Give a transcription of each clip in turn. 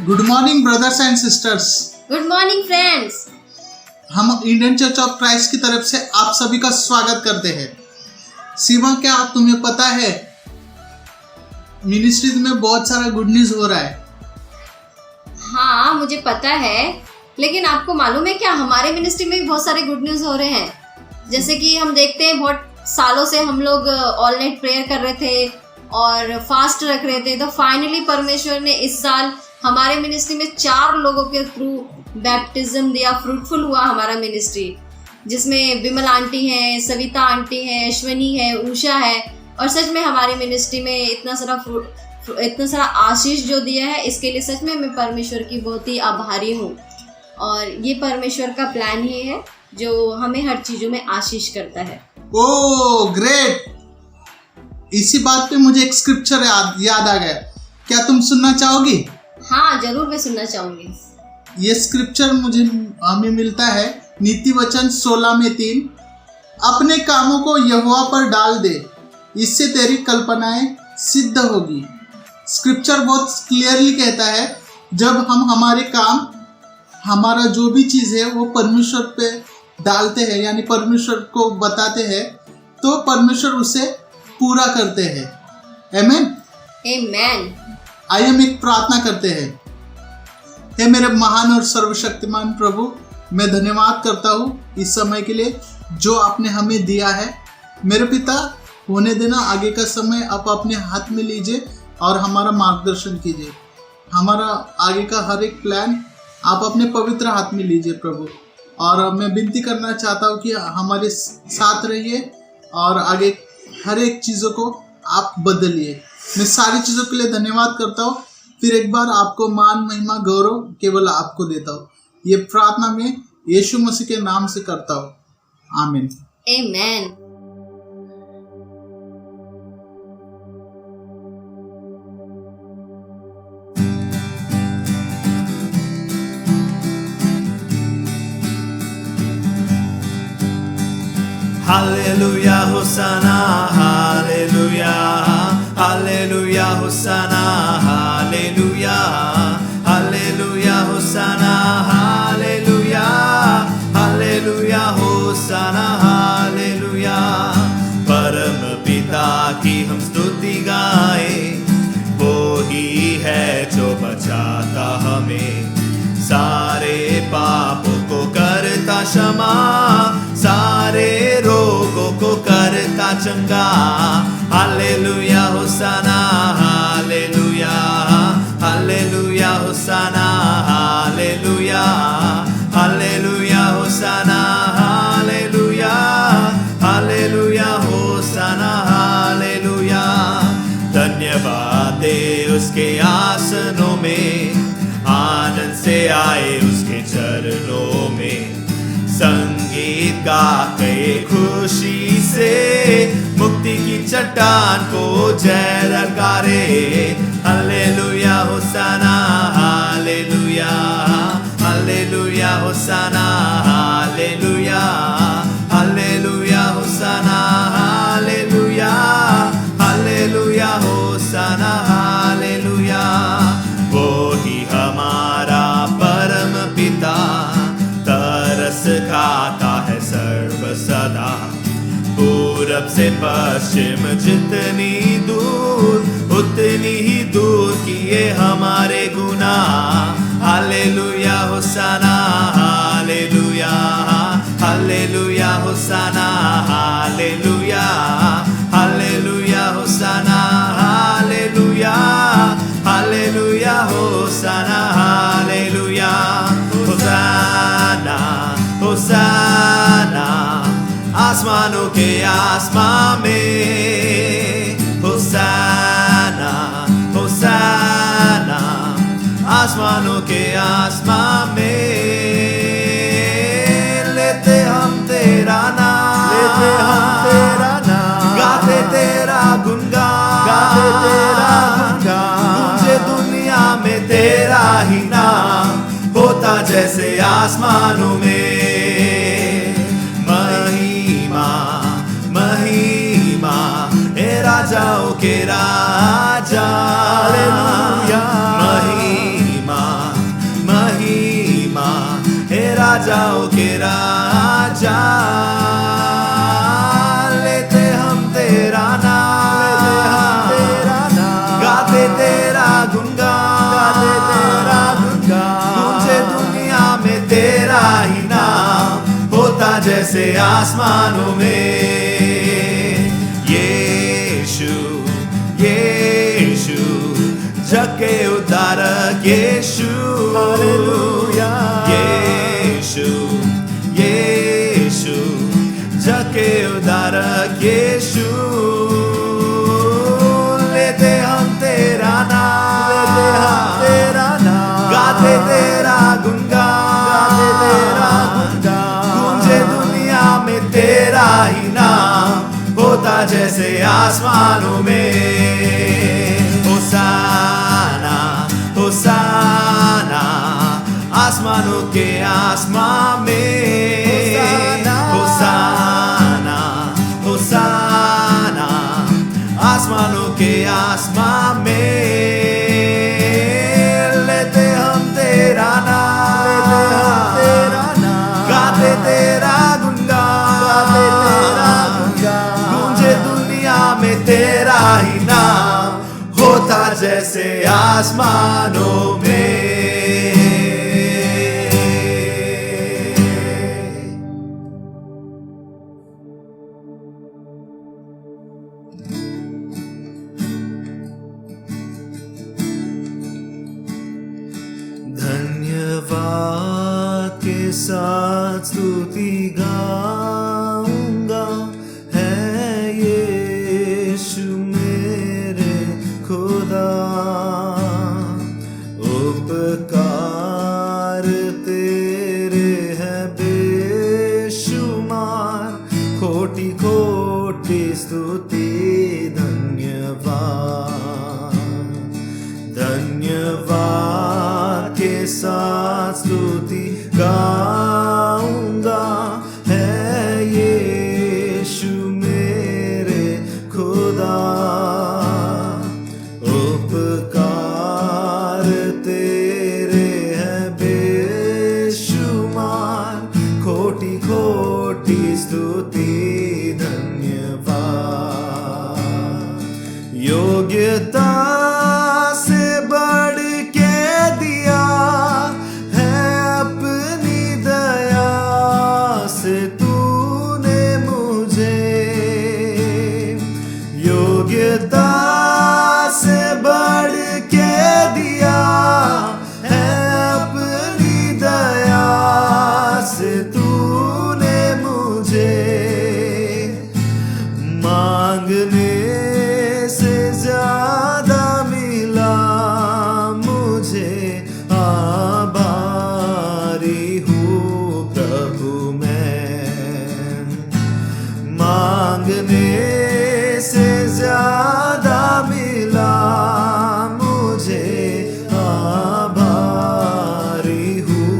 Good morning brothers and sisters. Good morning friends. हम Indian church of Christ की तरफ से आप सभी का स्वागत करते हैं। सीमा, क्या तुम्हें पता है मिनिस्ट्रीज में बहुत सारा गुड न्यूज हो रहा है? हाँ, मुझे पता है, लेकिन आपको मालूम है क्या, हमारे मिनिस्ट्री में भी बहुत सारे गुड न्यूज हो रहे हैं। जैसे कि हम देखते हैं बहुत सालों से हम लोग ऑल नाइट प्रेयर कर रहे थे और फास्ट रख रहे थे, तो फाइनली परमेश्वर ने इस साल हमारे मिनिस्ट्री में 4 लोगों के थ्रू बैप्टिज्म दिया। फ्रूटफुल हुआ हमारा मिनिस्ट्री, जिसमें विमल आंटी हैं, सविता आंटी हैं, अश्विनी है, उषा है। और सच में हमारी मिनिस्ट्री में इतना सारा आशीष जो दिया है, इसके लिए सच में मैं परमेश्वर की बहुत ही आभारी हूँ। और ये परमेश्वर का प्लान ही है जो हमें हर चीज़ों में आशीष करता है। Oh great! इसी बात पे मुझे एक स्क्रिप्चर याद आ गया। क्या तुम सुनना चाहोगी? हाँ, जरूर मैं सुनना चाहूँगी। ये स्क्रिप्चर हमें मिलता है नीति वचन 16:3। अपने कामों को यहोवा पर डाल दे, इससे तेरी कल्पनाएं सिद्ध होगी। स्क्रिप्चर बहुत क्लियरली कहता है, जब हम हमारे काम, हमारा जो भी चीज़ है वो परमेश्वर पे डालते हैं, यानी परमेश्वर को बताते हैं, तो परमेश्वर उसे पूरा करते हैं। आमीन। आमीन। आइए हम एक प्रार्थना करते हैं। हे मेरे महान और सर्वशक्तिमान प्रभु, मैं धन्यवाद करता हूँ इस समय के लिए जो आपने हमें दिया है। मेरे पिता, होने देना आगे का समय आप अपने हाथ में लीजिए और हमारा मार्गदर्शन कीजिए। हमारा आगे का हर एक प्लान आप अपने पवित्र हाथ में लीजिए प्रभु। और मैं विनती करना चाहता हूँ कि हमारे साथ रहिए और आगे हर एक चीज़ों को आप बदलिए। मैं सारी चीज़ों के लिए धन्यवाद करता हूँ। फिर एक बार आपको मान, महिमा, गौरव केवल आपको देता हूँ। ये प्रार्थना में यीशु मसीह के नाम से करता हूँ। आमीन। आमीन। Hallelujah, Hosanna, Hallelujah, Hallelujah, Hosanna, Hallelujah, Hallelujah, Hosanna, Hallelujah, Hallelujah, Hosanna, Hallelujah। परम पिता की हम स्तुति गाएं, वो ही है जो बचाता हमें, सारे पापों को करता क्षमा, सारे रोगों को करता चंगा। Hallelujah, hosanna, hallelujah, hallelujah, hosanna, hallelujah, hallelujah, hosanna, hallelujah, hallelujah, hosanna, hallelujah. धन्यवाद दे उसके आसनों में, आनंद से आए उसके चरणों में, संगीत गाके खुशी से मुक्ति की चट्टान को जय ललकारे। Hallelujah, hosanna, hallelujah, hallelujah, hosanna, hallelujah, hallelujah, hosanna, hallelujah, hallelujah, hosanna, hallelujah. वो ही हमारा परम पिता, तरस खाता है सर्व सदा, पूरब से पश्चिम जितनी दूर, उतनी ही दूर किए हमारे गुनाह। Hallelujah, hosanna, hallelujah, hallelujah, hosanna, hallelujah, hallelujah, hosanna, hallelujah, hallelujah, hosanna, hallelujah. Hosanna, hosanna, आसमानों के आसमां में, होसाना, होसाना, आसमानों के आसमां में। लेते हम तेरा नाम, लेते हम तेरा नाम, गाते तेरा गुनगान, गाते तेरा गुनगान, गूंजे दुनिया में तेरा ही नाम, होता जैसे आसमानों में। महिमा, महिमा, हे राजाओं के राजा, हालेलुया, महिमा, राजाओं के राजा, लेते हम तेरा नाम, गाते तेरा गुणगान, गूंजे दुनिया में तेरा ही नाम, होता जैसे आसमानों में। यीशु यीशु जग के उद्धारक यीशु, हालेलुया। यीशु यीशु जग के उद्धारक यीशु, लेते हम तेरा नाम, गाते तेरा गुणगान, गूंजे दुनिया में तेरा ही नाम, होता जैसे आसमानों में। होसाना होसाना आसमानों के आसमान में, होसाना होसाना आसमानों के आसमान में, लेते हम तेरा नाम, गाते तेरा गुणगान, गूंजे दुनिया में तेरा ही नाम, होता जैसे आसमानों में। धन्यवाद के साथ स्तुति गाऊंगा, है यीशु मेरे खुदा, उपकार तेरे हैं बेशुमार, खोटी खोटी स्तुति धन्यवाद। धन्यवाद के साथ स्तुति गाऊंगा, है यीशु मेरे खुदा, उपकार तेरे हैं बेशुमार, खोटी खोटी स्तुति धन्यवाद। योग्यता से बढ़ के दिया है अपनी दया से तूने मुझे, योग्यता से बढ़ के दिया है अपनी दया से तूने मुझे, मांगने से ज्यादा मिला मुझे, आभारी हूँ प्रभु मैं। मांगने से ज्यादा मिला मुझे, आभारी हूँ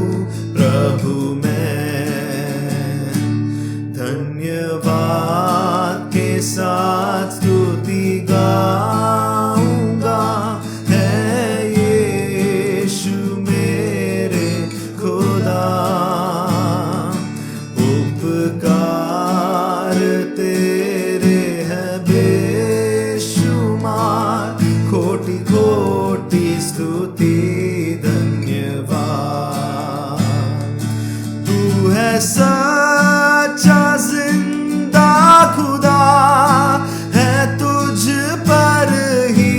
प्रभु मैं। धन्यवाद के साथ स्तुति गाऊंगा, है यीशु मेरे खुदा, उपकार तेरे हैं बेशुमार, खोटी खोटी स्तुति धन्यवाद। तू है सच्चा जिंदा खुदा, है तुझ पर ही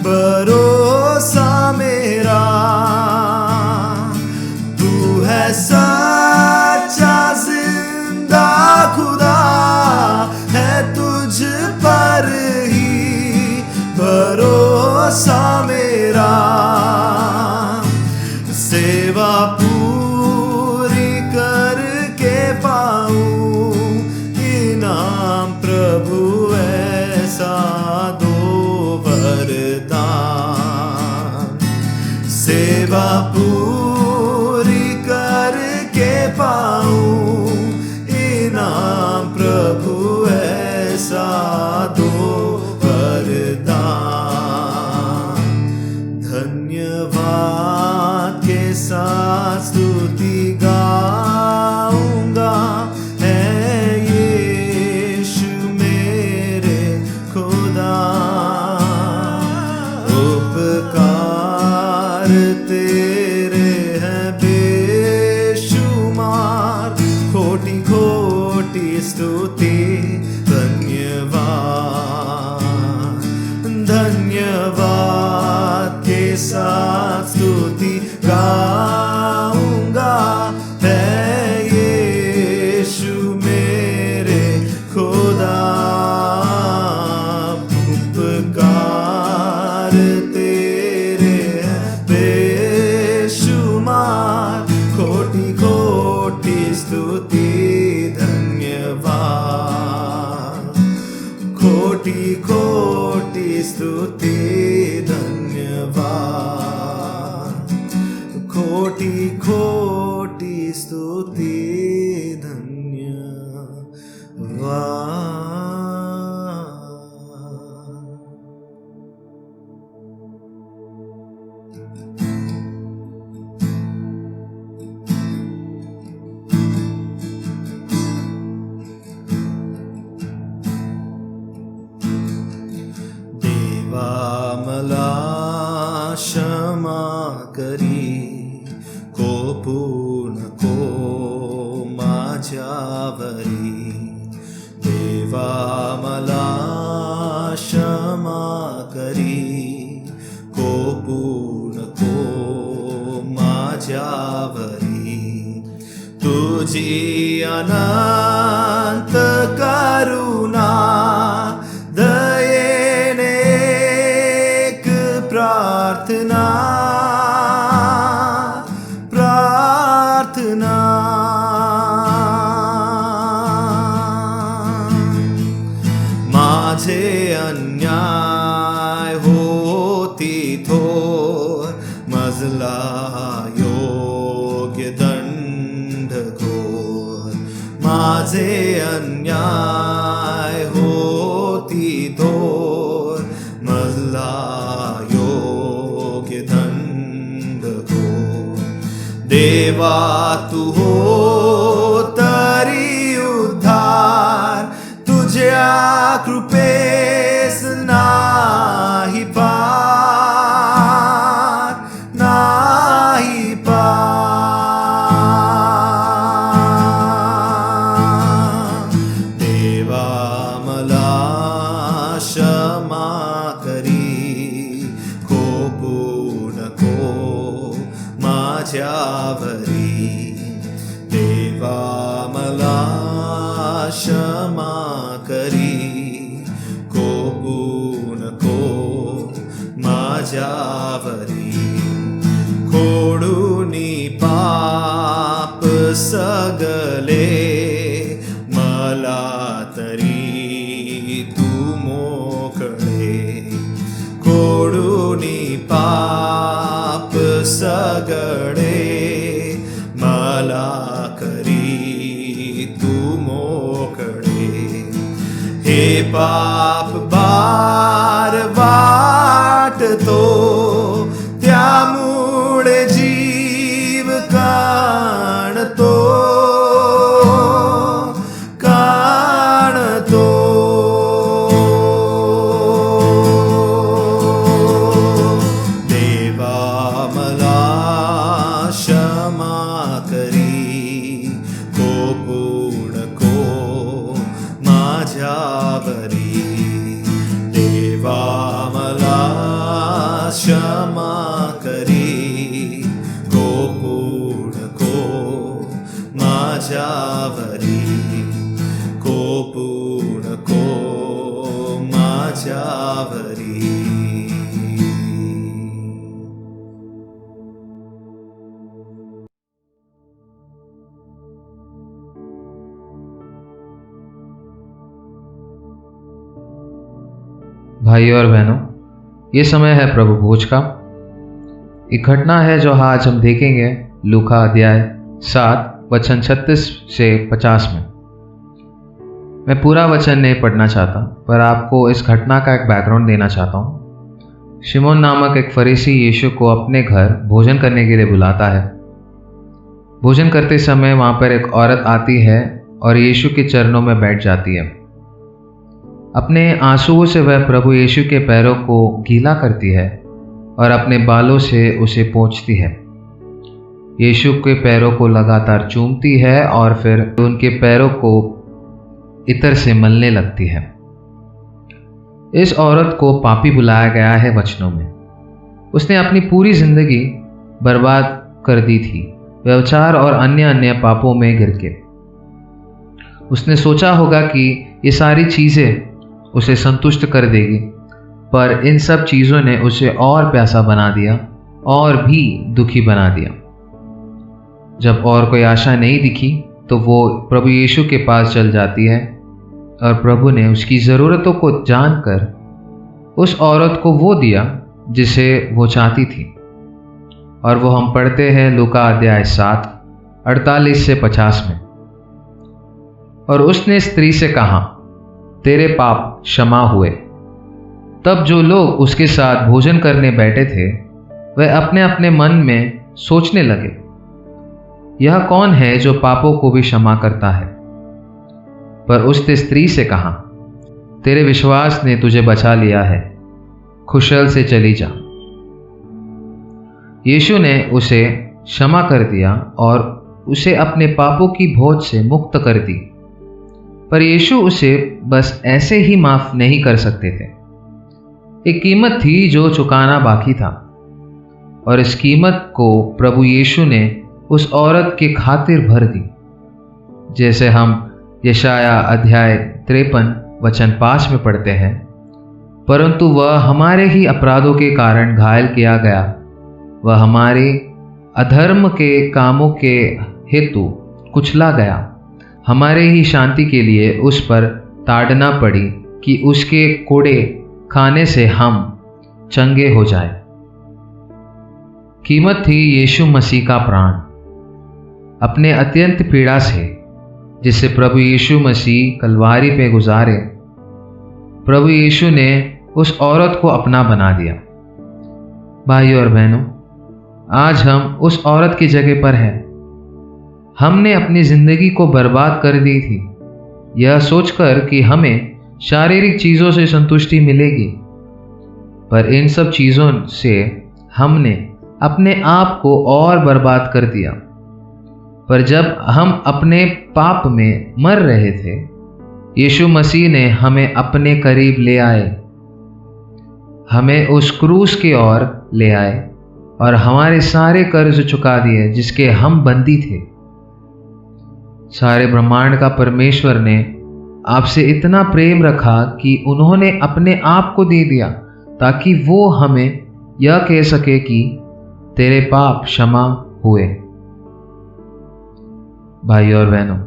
भरोसा मेरा। तू है सच्चा जिंदा खुदा, है तुझ पर ही भरोसा मेरा। सेवा पूरी करके पाऊं इनाम प्रभु ऐसा दो वरदान। सेवा पूरी करके पाऊं इनाम प्रभु ऐसा दो वरदान। धन्यवाद के साथ स्तुति गा स्तुति धन्यवाद, धन्यवाद के साथ स्तुति गाऊंगा। है यीशु मेरे खुदा, उपकार तेरे बेशुमार, कोटि कोटि स्तुति धन्यवाद, कोटि कोटि स्तुति धन्यवाद, कोटि कोटि स्तुति मला क्षमा करी, कोपू नको माझ्यावरी। देवा मला क्षमा करी, कोपू नको माझ्यावरी। तुझी अनंत करुणा दयेने प्रार्थना, प्रार्थना। माझे अन्याय होती थोर, मजला योग्य दंड घोर। माझे अन्याय होती थोर, मजला दंड को। देवा तू हो तरी उद्धार, तुझ्या कृपेस नाही पार, नाही पार। देवा मला क्षमा करी, कोपू नको माझ्यावरी। देवा मला क्षमा करी, कोपू नको माझ्यावरी। खोडूनी पाप सगले मला तरी तू मोकळे। खोडूनी पाप सगळे मला करी तू मोकळे। हे पाप बार वाटतो, त्यामुळे जीव काणतो, काणतो। देवा मला क्षमा करी, कोपू नको माझ्यावरी। देवा मला क्षमा करी, कोपू नको माझ्यावरी, कोपू नको माझ्यावरी। भाइयों और बहनों, ये समय है प्रभु भोज का। एक घटना है जो आज हम देखेंगे लूका अध्याय 7 वचन 36 से 50 में। मैं पूरा वचन नहीं पढ़ना चाहता, पर आपको इस घटना का एक बैकग्राउंड देना चाहता हूँ। शिमोन नामक एक फरीसी यीशु को अपने घर भोजन करने के लिए बुलाता है। भोजन करते समय वहाँ पर एक औरत आती है और यीशु के चरणों में बैठ जाती है। अपने आंसुओं से वह प्रभु यीशु के पैरों को गीला करती है और अपने बालों से उसे पोंछती है। यीशु के पैरों को लगातार चूमती है और फिर उनके पैरों को इत्र से मलने लगती है। इस औरत को पापी बुलाया गया है वचनों में। उसने अपनी पूरी जिंदगी बर्बाद कर दी थी, व्यभिचार और अन्य अन्य पापों में गिर के। उसने सोचा होगा कि ये सारी चीज़ें उसे संतुष्ट कर देगी, पर इन सब चीज़ों ने उसे और प्यासा बना दिया और भी दुखी बना दिया। जब और कोई आशा नहीं दिखी तो वो प्रभु यीशु के पास चल जाती है और प्रभु ने उसकी ज़रूरतों को जानकर उस औरत को वो दिया जिसे वो चाहती थी। और वो हम पढ़ते हैं लूका अध्याय 7 48 से 50 में। और उसने स्त्री से कहा, तेरे पाप क्षमा हुए। तब जो लोग उसके साथ भोजन करने बैठे थे वह अपने अपने मन में सोचने लगे, यह कौन है जो पापों को भी क्षमा करता है। पर उसने स्त्री से कहा, तेरे विश्वास ने तुझे बचा लिया है, कुशल से चली जा। यीशु ने उसे क्षमा कर दिया और उसे अपने पापों की बोझ से मुक्त कर दी। पर यीशु उसे बस ऐसे ही माफ नहीं कर सकते थे। एक कीमत थी जो चुकाना बाकी था, और इस कीमत को प्रभु यीशु ने उस औरत के खातिर भर दी। जैसे हम यशाया अध्याय 53 वचन 5 में पढ़ते हैं, परंतु वह हमारे ही अपराधों के कारण घायल किया गया, वह हमारे अधर्म के कामों के हेतु कुचला गया, हमारे ही शांति के लिए उस पर ताड़ना पड़ी कि उसके कोड़े खाने से हम चंगे हो जाए। कीमत थी यीशु मसीह का प्राण, अपने अत्यंत पीड़ा से जिसे प्रभु यीशु मसीह कलवारी पे गुजारे। प्रभु यीशु ने उस औरत को अपना बना दिया। भाइयों और बहनों, आज हम उस औरत की जगह पर हैं। हमने अपनी जिंदगी को बर्बाद कर दी थी, यह सोचकर कि हमें शारीरिक चीज़ों से संतुष्टि मिलेगी, पर इन सब चीज़ों से हमने अपने आप को और बर्बाद कर दिया। पर जब हम अपने पाप में मर रहे थे, यीशु मसीह ने हमें अपने करीब ले आए, हमें उस क्रूस की ओर ले आए और हमारे सारे कर्ज चुका दिए जिसके हम बंदी थे। सारे ब्रह्मांड का परमेश्वर ने आपसे इतना प्रेम रखा कि उन्होंने अपने आप को दे दिया ताकि वो हमें यह कह सके कि तेरे पाप क्षमा हुए। भाई और बहनों,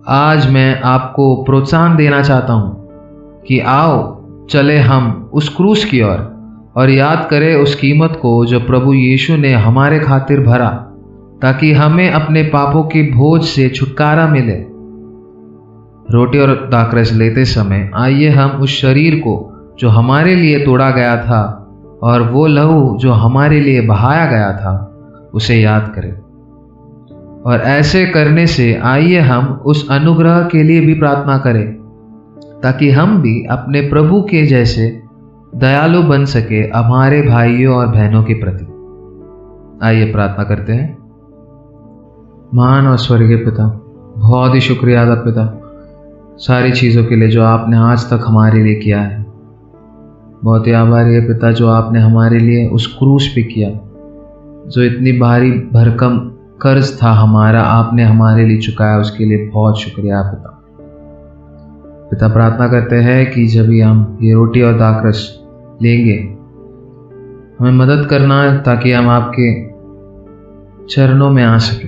आज मैं आपको प्रोत्साहन देना चाहता हूँ कि आओ चले हम उस क्रूस की ओर और याद करें उस कीमत को जो प्रभु यीशु ने हमारे खातिर भरा, ताकि हमें अपने पापों के बोझ से छुटकारा मिले। रोटी और दाखरस लेते समय आइए हम उस शरीर को जो हमारे लिए तोड़ा गया था और वो लहू जो हमारे लिए बहाया गया था उसे याद करें। और ऐसे करने से आइए हम उस अनुग्रह के लिए भी प्रार्थना करें ताकि हम भी अपने प्रभु के जैसे दयालु बन सके हमारे भाइयों और बहनों के प्रति। आइए प्रार्थना करते हैं। महान और स्वर्गीय पिता, बहुत ही शुक्रिया अदा पिता सारी चीज़ों के लिए जो आपने आज तक हमारे लिए किया है। बहुत ही आभारी है पिता जो आपने हमारे लिए उस क्रूस पे किया, जो इतनी भारी भरकम कर्ज था हमारा, आपने हमारे लिए चुकाया, उसके लिए बहुत शुक्रिया पिता। पिता प्रार्थना करते हैं कि जब भी हम ये रोटी और दाखरस लेंगे, हमें मदद करना है ताकि हम आपके चरणों में आ सके,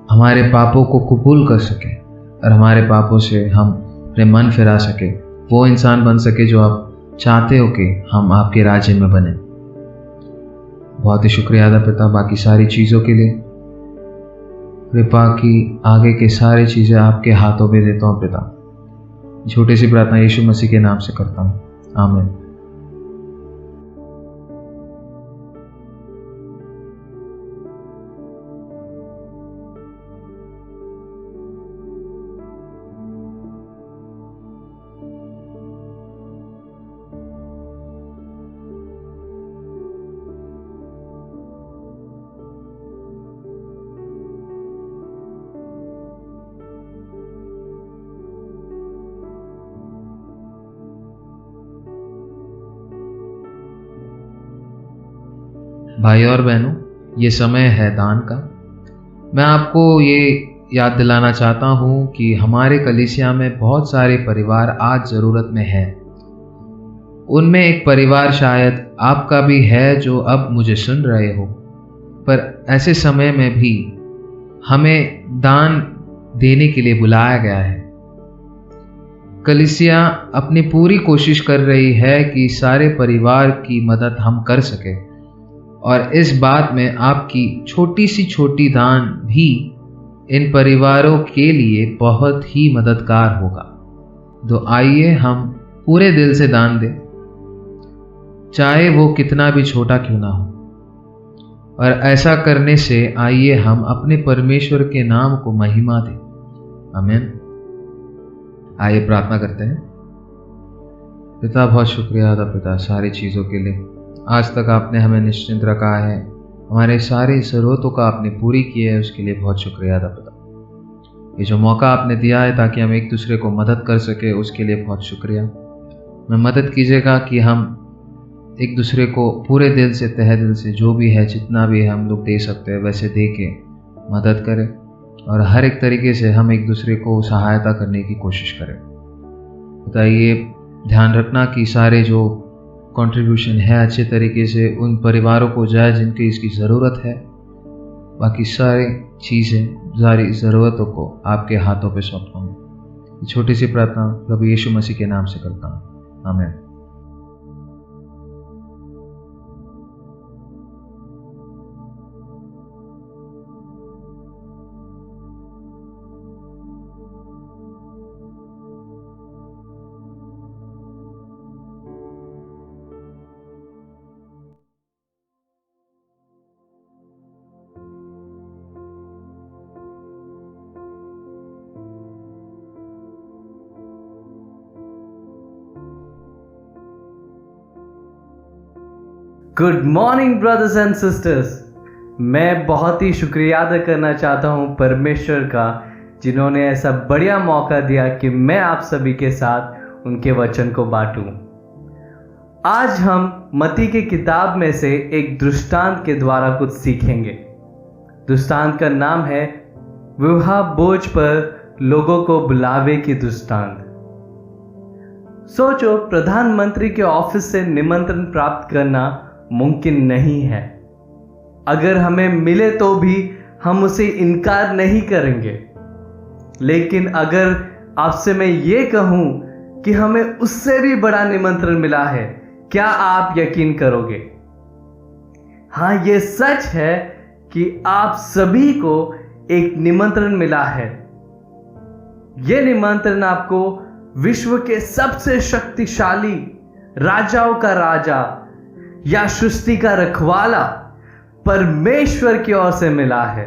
हमारे पापों को कबूल कर सके और हमारे पापों से हम अपने मन फिरा सके, वो इंसान बन सके जो आप चाहते हो कि हम आपके राज्य में बने। बहुत ही शुक्रिया अदा पिता बाकी सारी चीज़ों के लिए। कृपा की आगे के सारी चीज़ें आपके हाथों में देता हूँ पिता। छोटी सी प्रार्थना यीशु मसीह के नाम से करता हूँ, आमीन। भाई और बहनों, ये समय है दान का। मैं आपको ये याद दिलाना चाहता हूँ कि हमारे कलीसिया में बहुत सारे परिवार आज ज़रूरत में हैं। उनमें एक परिवार शायद आपका भी है जो अब मुझे सुन रहे हो, पर ऐसे समय में भी हमें दान देने के लिए बुलाया गया है। कलीसिया अपनी पूरी कोशिश कर रही है कि सारे परिवार की मदद हम कर सके, और इस बात में आपकी छोटी सी छोटी दान भी इन परिवारों के लिए बहुत ही मददगार होगा। तो आइए हम पूरे दिल से दान दें, चाहे वो कितना भी छोटा क्यों ना हो। और ऐसा करने से आइए हम अपने परमेश्वर के नाम को महिमा दें। आमीन। आइए प्रार्थना करते हैं। पिता, बहुत शुक्रिया अदा पिता सारी चीज़ों के लिए। आज तक आपने हमें निश्चिंत रखा है, हमारे सारी ज़रूरतों का आपने पूरी की है, उसके लिए बहुत शुक्रिया अदा पिता। ये जो मौका आपने दिया है ताकि हम एक दूसरे को मदद कर सके, उसके लिए बहुत शुक्रिया। मैं मदद कीजिएगा कि हम एक दूसरे को पूरे दिल से, तहे दिल से, जो भी है, जितना भी हम लोग दे सकते हैं वैसे दे के मदद करें, और हर एक तरीके से हम एक दूसरे को सहायता करने की कोशिश करें। बताइए, ध्यान रखना कि सारे जो कंट्रीब्यूशन है अच्छे तरीके से उन परिवारों को जाए जिनकी इसकी ज़रूरत है। बाकी सारी चीज़ें, सारी ज़रूरतों को आपके हाथों पे सौंपता हूँ। छोटी सी प्रार्थना प्रभु यीशु मसीह के नाम से करता हूँ। आमीन। Good morning brothers and sisters. मैं बहुत ही शुक्रिया अदा करना चाहता हूँ परमेश्वर का, जिन्होंने ऐसा बढ़िया मौका दिया कि मैं आप सभी के साथ उनके वचन को बांटूं। आज हम मत्ती की किताब में से एक दृष्टांत के द्वारा कुछ सीखेंगे। दृष्टांत का नाम है विवाह बोझ पर लोगों को बुलावे की दृष्टांत। सोचो, प्रधानमंत्री के ऑफिस से निमंत्रण प्राप्त करना मुमकिन नहीं है। अगर हमें मिले तो भी हम उसे इनकार नहीं करेंगे। लेकिन अगर आपसे मैं ये कहूं कि हमें उससे भी बड़ा निमंत्रण मिला है, क्या आप यकीन करोगे? हाँ, ये सच है कि आप सभी को एक निमंत्रण मिला है। यह निमंत्रण आपको विश्व के सबसे शक्तिशाली राजाओं का राजा या सृष्टि का रखवाला परमेश्वर की ओर से मिला है।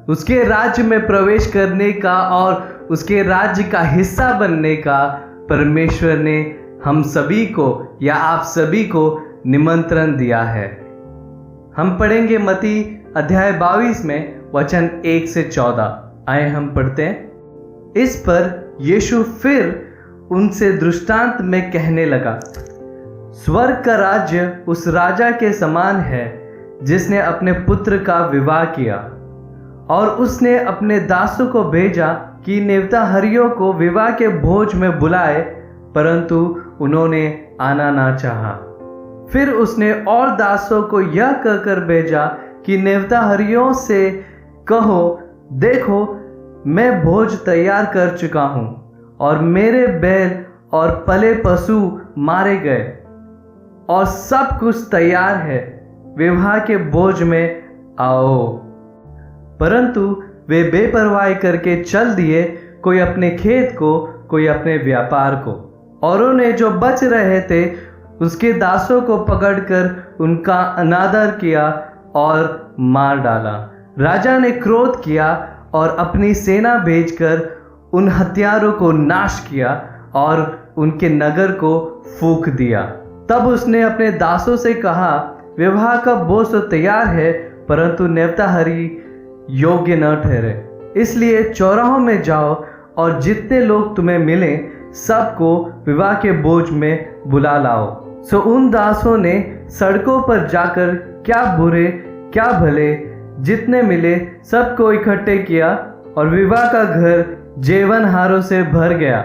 उसके राज्य में प्रवेश करने का और उसके राज्य का हिस्सा बनने का परमेश्वर ने हम सभी को या आप सभी को निमंत्रण दिया है। हम पढ़ेंगे मत्ती अध्याय 22 में वचन 1 से 14। आए हम पढ़ते हैं। इस पर यीशु फिर उनसे दृष्टांत में कहने लगा, स्वर्ग का राज्य उस राजा के समान है जिसने अपने पुत्र का विवाह किया, और उसने अपने दासों को भेजा कि नेवताहरियों को विवाह के भोज में बुलाए, परंतु उन्होंने आना ना चाहा। फिर उसने और दासों को यह कहकर भेजा कि नेवताहरियों से कहो, देखो मैं भोज तैयार कर चुका हूँ और मेरे बैल और पले पशु मारे गए और सब कुछ तैयार है, विवाह के भोज में आओ। परंतु वे बेपरवाही करके चल दिए, कोई अपने खेत को, कोई अपने व्यापार को। औरों ने जो बच रहे थे उसके दासों को पकड़कर उनका अनादर किया और मार डाला। राजा ने क्रोध किया और अपनी सेना भेजकर उन हत्यारों को नाश किया और उनके नगर को फूंक दिया। तब उसने अपने दासों से कहा, विवाह का भोज तो तैयार है, परंतु नेवताहरी योग्य न ठहरे। इसलिए चौराहों में जाओ और जितने लोग तुम्हें मिले सबको विवाह के भोज में बुला लाओ। सो उन दासों ने सड़कों पर जाकर क्या बुरे क्या भले जितने मिले सबको इकट्ठे किया और विवाह का घर जेवनहारों से भर गया।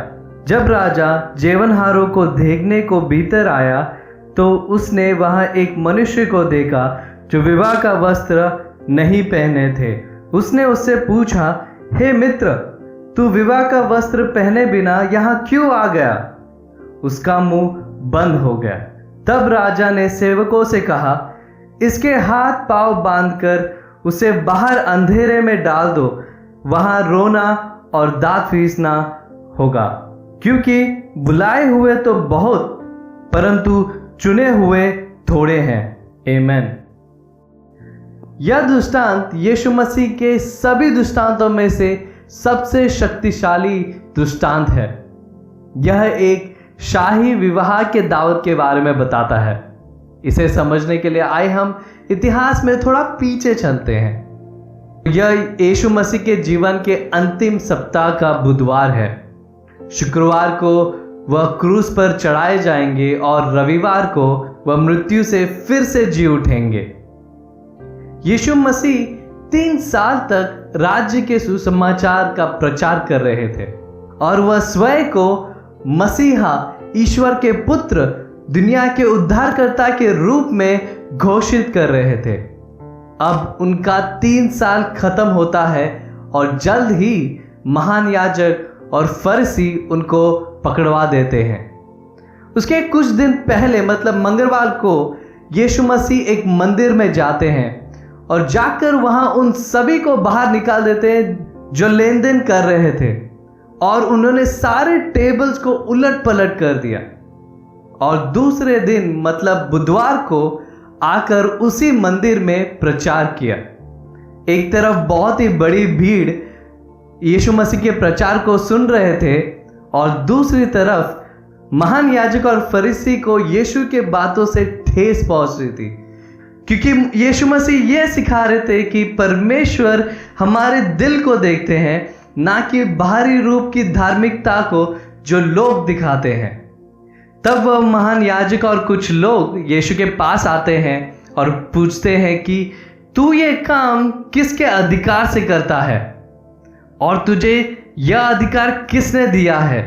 जब राजा जेवनहारों को देखने को भीतर आया तो उसने वहां एक मनुष्य को देखा जो विवाह का वस्त्र नहीं पहने थे। उसने उससे पूछा, हे मित्र, तू विवाह का वस्त्र पहने बिना यहाँ क्यों आ गया? उसका मुंह बंद हो गया। तब राजा ने सेवकों से कहा, इसके हाथ पांव बांधकर उसे बाहर अंधेरे में डाल दो, वहां रोना और दांत पीसना होगा, क्योंकि बुलाए हुए तो बहुत परंतु चुने हुए थोड़े हैं। आमीन। यह दृष्टांत यीशु मसीह के सभी दृष्टांतों में से सबसे शक्तिशाली दृष्टांत है। यह एक शाही विवाह के दावत के बारे में बताता है। इसे समझने के लिए आए हम इतिहास में थोड़ा पीछे चलते हैं। यह यीशु मसीह के जीवन के अंतिम सप्ताह का बुधवार है। शुक्रवार को वह क्रूस पर चढ़ाए जाएंगे और रविवार को वह मृत्यु से फिर से जी उठेंगे। यीशु मसीह 3 साल तक राज्य के सुसमाचार का प्रचार कर रहे थे और वह स्वयं को मसीहा, ईश्वर के पुत्र, दुनिया के उद्धारकर्ता के रूप में घोषित कर रहे थे। अब उनका 3 साल खत्म होता है और जल्द ही महान याजक और फरीसी उनको पकड़वा देते हैं। उसके कुछ दिन पहले मतलब मंगलवार को यीशु मसीह एक मंदिर में जाते हैं और जाकर वहां उन सभी को बाहर निकाल देते हैं जो लेन देन कर रहे थे, और उन्होंने सारे टेबल्स को उलट पलट कर दिया। और दूसरे दिन मतलब बुधवार को आकर उसी मंदिर में प्रचार किया। एक तरफ बहुत ही बड़ी भीड़ यीशु मसीह के प्रचार को सुन रहे थे और दूसरी तरफ महान याजक और फरीसी को यीशु के बातों से ठेस पहुंच रही थी, क्योंकि यीशु मसीह यह सिखा रहे थे कि परमेश्वर हमारे दिल को देखते हैं, ना कि बाहरी रूप की धार्मिकता को जो लोग दिखाते हैं। तब वह महान याजक और कुछ लोग यीशु के पास आते हैं और पूछते हैं कि तू ये काम किसके अधिकार से करता है और तुझे यह अधिकार किसने दिया है?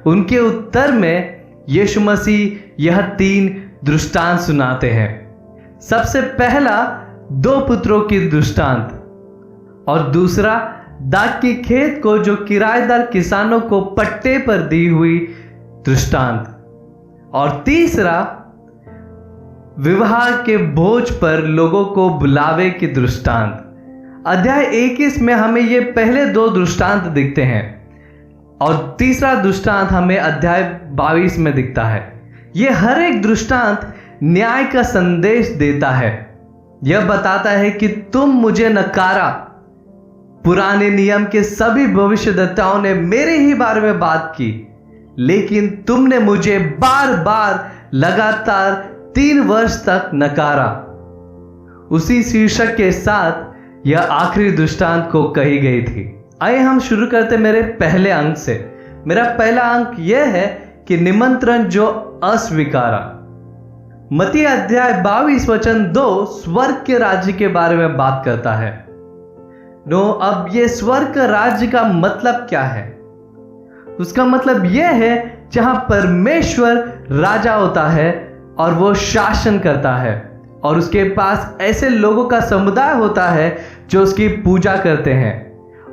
उनके उत्तर में यीशु मसीह यह 3 दृष्टांत सुनाते हैं। सबसे पहला 2 पुत्रों की दृष्टांत, और दूसरा दाख की खेत को जो किराएदार किसानों को पट्टे पर दी हुई दृष्टांत, और तीसरा विवाह के भोज पर लोगों को बुलावे की दृष्टांत। अध्याय 21 में हमें ये पहले 2 दृष्टांत दिखते हैं और तीसरा दृष्टांत हमें अध्याय 22 में दिखता है। यह हर एक दृष्टांत न्याय का संदेश देता है। यह बताता है कि तुम मुझे नकारा। पुराने नियम के सभी भविष्यद्वक्ताओं ने मेरे ही बारे में बात की, लेकिन तुमने मुझे बार बार लगातार 3 वर्ष तक नकारा। उसी शीर्षक के साथ यह आखिरी दृष्टांत को कही गई थी। आइए हम शुरू करते मेरे पहले अंक से। मेरा पहला अंक यह है कि निमंत्रण जो अस्वीकारा। मत्ती अध्याय 22 वचन 2 स्वर्ग के राज्य के बारे में बात करता है। अब ये स्वर्ग का राज्य का मतलब क्या है? उसका मतलब यह है जहां परमेश्वर राजा होता है और वो शासन करता है और उसके पास ऐसे लोगों का समुदाय होता है जो उसकी पूजा करते हैं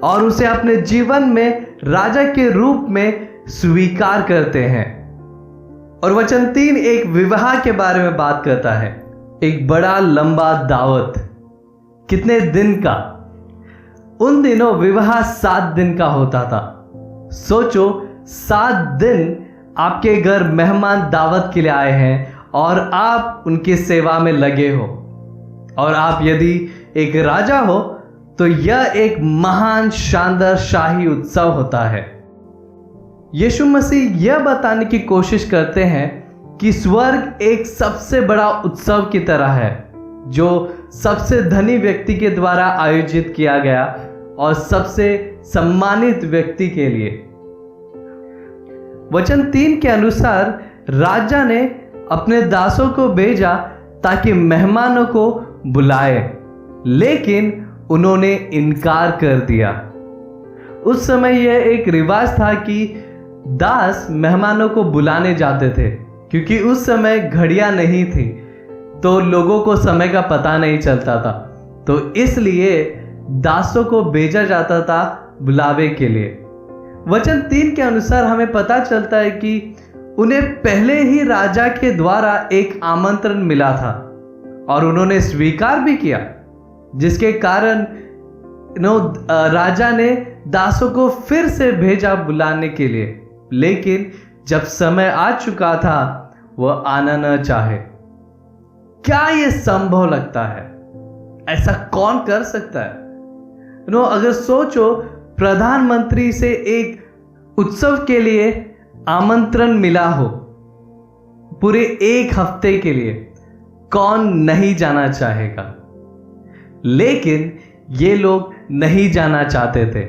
और उसे अपने जीवन में राजा के रूप में स्वीकार करते हैं। और वचन 3 एक विवाह के बारे में बात करता है। एक बड़ा लंबा दावत, कितने दिन का? उन दिनों विवाह 7 दिन का होता था। सोचो, 7 दिन आपके घर मेहमान दावत के लिए आए हैं और आप उनकी सेवा में लगे हो, और आप यदि एक राजा हो तो यह एक महान शानदार शाही उत्सव होता है। यीशु मसीह यह बताने की कोशिश करते हैं कि स्वर्ग एक सबसे बड़ा उत्सव की तरह है जो सबसे धनी व्यक्ति के द्वारा आयोजित किया गया और सबसे सम्मानित व्यक्ति के लिए। वचन 3 के अनुसार राजा ने अपने दासों को भेजा ताकि मेहमानों को बुलाए, लेकिन उन्होंने इनकार कर दिया। उस समय यह एक रिवाज था कि दास मेहमानों को बुलाने जाते थे, क्योंकि उस समय घड़ियां नहीं थी, तो लोगों को समय का पता नहीं चलता था। तो इसलिए दासों को भेजा जाता था बुलावे के लिए। वचन 3 के अनुसार हमें पता चलता है कि उन्हें पहले ही राजा के द्वारा एक आमंत्रण मिला था और उन्होंने स्वीकार भी किया, जिसके कारण राजा ने दासों को फिर से भेजा बुलाने के लिए। लेकिन जब समय आ चुका था, वह आना न चाहे। क्या यह संभव लगता है? ऐसा कौन कर सकता है? अगर सोचो, प्रधानमंत्री से एक उत्सव के लिए आमंत्रण मिला हो पूरे 1 हफ्ते के लिए, कौन नहीं जाना चाहेगा? लेकिन ये लोग नहीं जाना चाहते थे।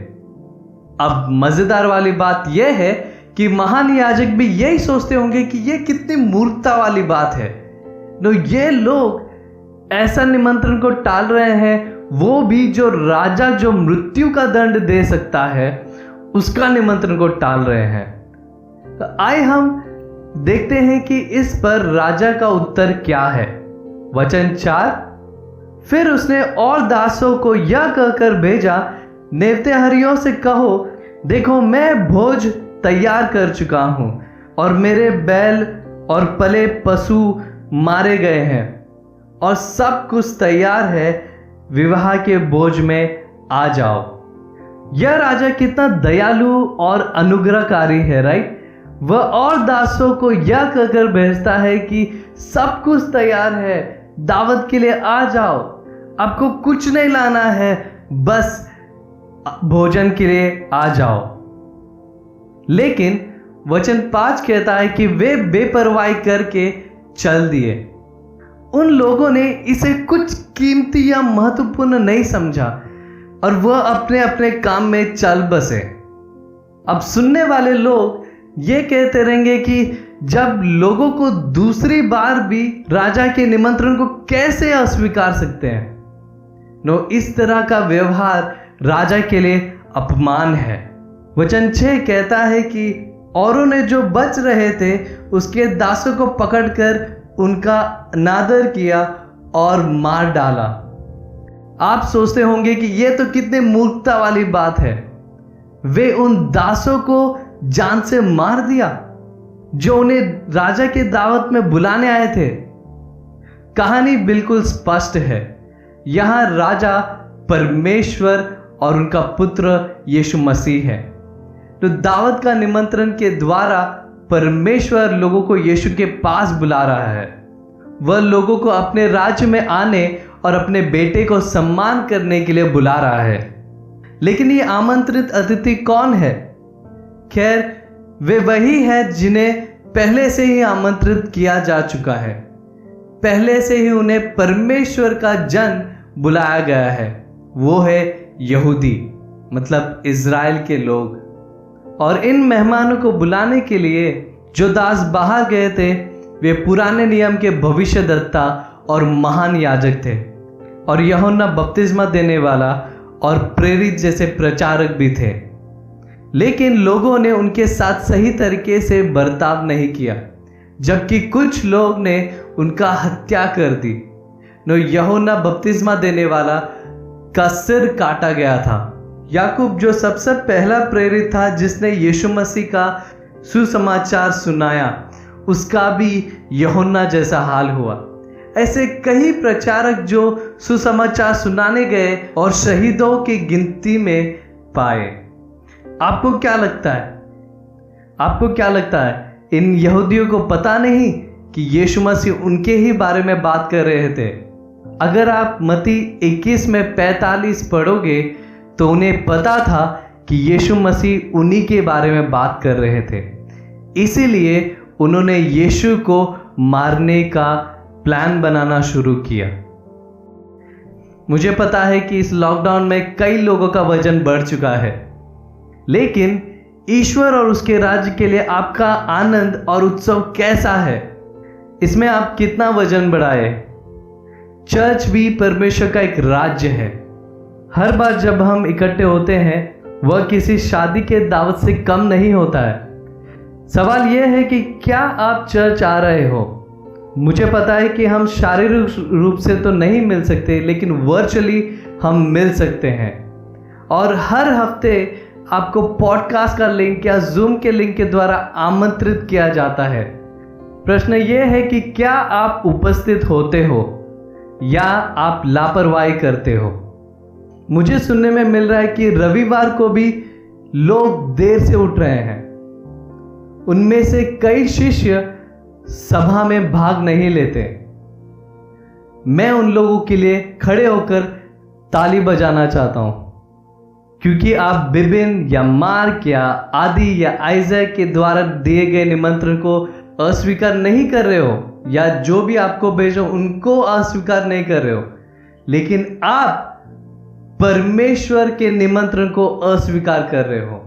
अब मजेदार वाली बात यह है कि महान याजक भी यही सोचते होंगे कि यह कितनी मूर्खता वाली बात है। ये लोग ऐसा निमंत्रण को टाल रहे हैं, वो भी जो राजा जो मृत्यु का दंड दे सकता है, उसका निमंत्रण को टाल रहे हैं। तो आइए हम देखते हैं कि इस पर राजा का उत्तर क्या है। वचन 4, फिर उसने और दासों को यह कहकर भेजा, नेवतेहरियों से कहो, देखो मैं भोज तैयार कर चुका हूं और मेरे बैल और पले पशु मारे गए हैं और सब कुछ तैयार है, विवाह के भोज में आ जाओ। यह राजा कितना दयालु और अनुग्रहकारी है, राइट? वह और दासों को यह कहकर भेजता है कि सब कुछ तैयार है, दावत के लिए आ जाओ, आपको कुछ नहीं लाना है, बस भोजन के लिए आ जाओ। लेकिन वचन 5 कहता है कि वे बेपरवाही करके चल दिए। उन लोगों ने इसे कुछ कीमती या महत्वपूर्ण नहीं समझा और वह अपने अपने काम में चल बसे। अब सुनने वाले लोग ये कहते रहेंगे कि जब लोगों को दूसरी बार भी राजा के निमंत्रण को कैसे अस्वीकार सकते हैं? इस तरह का व्यवहार राजा के लिए अपमान है। वचन 6 कहता है कि औरों ने जो बच रहे थे उसके दासों को पकड़कर उनका नादर किया और मार डाला। आप सोचते होंगे कि यह तो कितने मूर्खता वाली बात है। वे उन दासों को जान से मार दिया जो उन्हें राजा के दावत में बुलाने आए थे। कहानी बिल्कुल स्पष्ट है। यहां राजा परमेश्वर और उनका पुत्र यीशु मसीह है। तो दावत का निमंत्रण के द्वारा परमेश्वर लोगों को यीशु के पास बुला रहा है। वह लोगों को अपने राज्य में आने और अपने बेटे को सम्मान करने के लिए बुला रहा है। लेकिन ये आमंत्रित अतिथि कौन है? खैर, वे वही है जिन्हें पहले से ही आमंत्रित किया जा चुका है। पहले से ही उन्हें परमेश्वर का जन बुलाया गया है। वो है यहूदी, मतलब इज़राइल के लोग। और इन मेहमानों को बुलाने के लिए जो दास बाहर गए थे, वे पुराने नियम के भविष्यद्वक्ता और महान याजक थे और यूहन्ना बपतिस्मा देने वाला और प्रेरित जैसे प्रचारक भी थे। लेकिन लोगों ने उनके साथ सही तरीके से बर्ताव नहीं किया, जबकि कुछ लोग ने उनका हत्या कर दी। यूहन्ना बपतिस्मा देने वाला का सिर काटा गया था। याकूब जो सबसे पहला प्रेरित था जिसने यीशु मसीह का सुसमाचार सुनाया, उसका भी यूहन्ना जैसा हाल हुआ। ऐसे कई प्रचारक जो सुसमाचार सुनाने गए और शहीदों की गिनती में पाए। आपको क्या लगता है? आपको क्या लगता है? इन यहूदियों को पता नहीं कि यीशु मसीह उनके ही बारे में बात कर रहे थे? अगर आप मत्ती 21 में 45 पढ़ोगे तो उन्हें पता था कि यीशु मसीह उन्हीं के बारे में बात कर रहे थे। इसीलिए उन्होंने यीशु को मारने का प्लान बनाना शुरू किया। मुझे पता है कि इस लॉकडाउन में कई लोगों का वजन बढ़ चुका है, लेकिन ईश्वर और उसके राज्य के लिए आपका आनंद और उत्सव कैसा है? इसमें आप कितना वजन बढ़ाए? चर्च भी परमेश्वर का एक राज्य है। हर बार जब हम इकट्ठे होते हैं वह किसी शादी के दावत से कम नहीं होता है। सवाल यह है कि क्या आप चर्च आ रहे हो? मुझे पता है कि हम शारीरिक रूप से तो नहीं मिल सकते, लेकिन वर्चुअली हम मिल सकते हैं। और हर हफ्ते आपको पॉडकास्ट का लिंक या जूम के लिंक के द्वारा आमंत्रित किया जाता है। प्रश्न यह है कि क्या आप उपस्थित होते हो या आप लापरवाही करते हो? मुझे सुनने में मिल रहा है कि रविवार को भी लोग देर से उठ रहे हैं। उनमें से कई शिष्य सभा में भाग नहीं लेते। मैं उन लोगों के लिए खड़े होकर ताली बजाना चाहता हूं, क्योंकि आप बिबिन या मार्क या आदि या आइजैक के द्वारा दिए गए निमंत्रण को अस्वीकार नहीं कर रहे हो, या जो भी आपको भेजो उनको अस्वीकार नहीं कर रहे हो, लेकिन आप परमेश्वर के निमंत्रण को अस्वीकार कर रहे हो।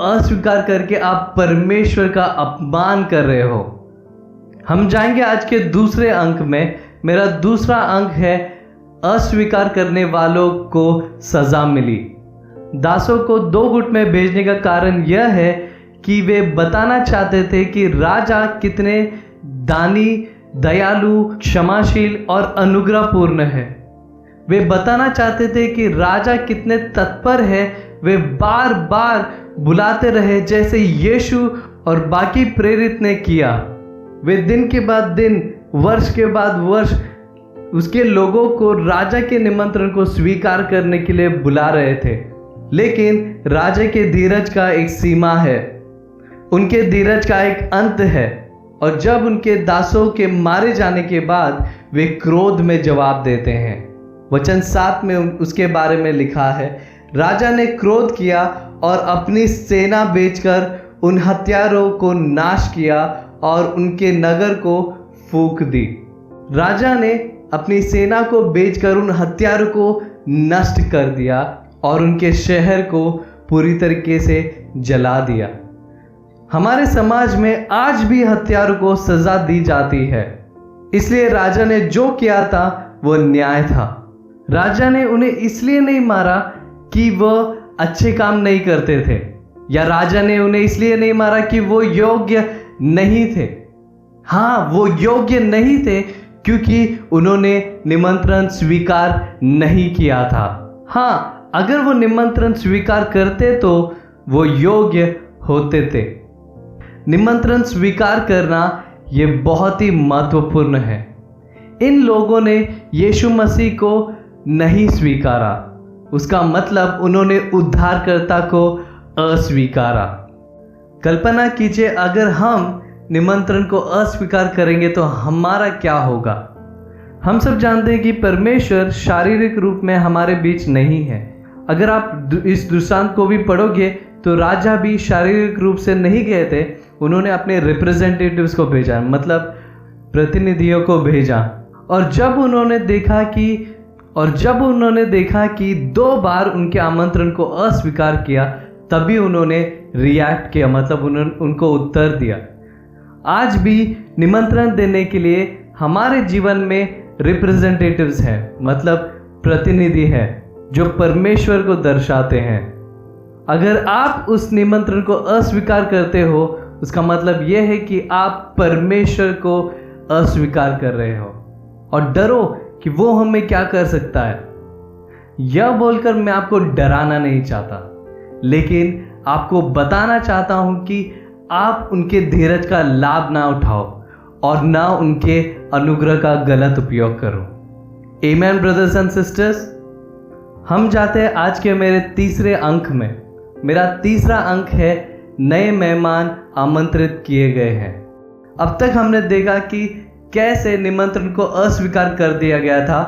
अस्वीकार करके आप परमेश्वर का अपमान कर रहे हो। हम जाएंगे आज के दूसरे अंक में। मेरा दूसरा अंक है अस्वीकार करने वालों को सजा मिली। दासों को 2 गुट में भेजने का कारण यह है कि वे बताना चाहते थे कि राजा कितने दानी, दयालु, क्षमाशील और अनुग्रहपूर्ण है। वे बताना चाहते थे कि राजा कितने तत्पर है। वे बार बार बुलाते रहे जैसे यीशु और बाकी प्रेरित ने किया। वे दिन के बाद दिन, वर्ष के बाद वर्ष उसके लोगों को राजा के निमंत्रण को स्वीकार करने के लिए बुला रहे थे। लेकिन राजा के धीरज का एक सीमा है, उनके धीरज का एक अंत है। और जब उनके दासों के मारे जाने के बाद वे क्रोध में जवाब देते हैं। वचन 7 में उसके बारे में लिखा है, राजा ने क्रोध किया और अपनी सेना बेचकर उन हत्यारों को नाश किया और उनके नगर को फूंक दी। राजा ने अपनी सेना को बेचकर उन हत्यारों को नष्ट कर दिया और उनके शहर को पूरी तरीके से जला दिया। हमारे समाज में आज भी हत्यारों को सजा दी जाती है, इसलिए राजा ने जो किया था वो न्याय था। राजा ने उन्हें इसलिए नहीं मारा कि वह अच्छे काम नहीं करते थे, या राजा ने उन्हें इसलिए नहीं मारा कि वो योग्य नहीं थे। हाँ, वो योग्य नहीं थे क्योंकि उन्होंने निमंत्रण स्वीकार नहीं किया था। हाँ, अगर वो निमंत्रण स्वीकार करते तो वो योग्य होते थे। निमंत्रण स्वीकार करना ये बहुत ही महत्वपूर्ण है। इन लोगों ने यीशु मसीह को नहीं स्वीकारा, उसका मतलब उन्होंने उद्धारकर्ता को अस्वीकारा। कल्पना कीजिए अगर हम निमंत्रण को अस्वीकार करेंगे तो हमारा क्या होगा। हम सब जानते हैं कि परमेश्वर शारीरिक रूप में हमारे बीच नहीं है। अगर आप इस दृष्टांत को भी पढ़ोगे तो राजा भी शारीरिक रूप से नहीं गए थे, उन्होंने अपने रिप्रेजेंटेटिव्स को भेजा, मतलब प्रतिनिधियों को भेजा। और जब उन्होंने देखा कि 2 बार उनके आमंत्रण को अस्वीकार किया, तभी उन्होंने रिएक्ट किया, मतलब उन्होंने उनको उत्तर दिया। आज भी निमंत्रण देने के लिए हमारे जीवन में रिप्रेजेंटेटिव्स हैं, मतलब प्रतिनिधि हैं जो परमेश्वर को दर्शाते हैं। अगर आप उस निमंत्रण को अस्वीकार करते हो, उसका मतलब यह है कि आप परमेश्वर को अस्वीकार कर रहे हो। और डरो कि वो हमें क्या कर सकता है। यह बोलकर मैं आपको डराना नहीं चाहता, लेकिन आपको बताना चाहता हूं कि आप उनके धीरज का लाभ ना उठाओ और ना उनके अनुग्रह का गलत उपयोग करो। आमेन ब्रदर्स एंड सिस्टर्स। हम जाते हैं आज के मेरे तीसरे अंक में। मेरा तीसरा अंक है नए मेहमान आमंत्रित किए गए हैं। अब तक हमने देखा कि कैसे निमंत्रण को अस्वीकार कर दिया गया था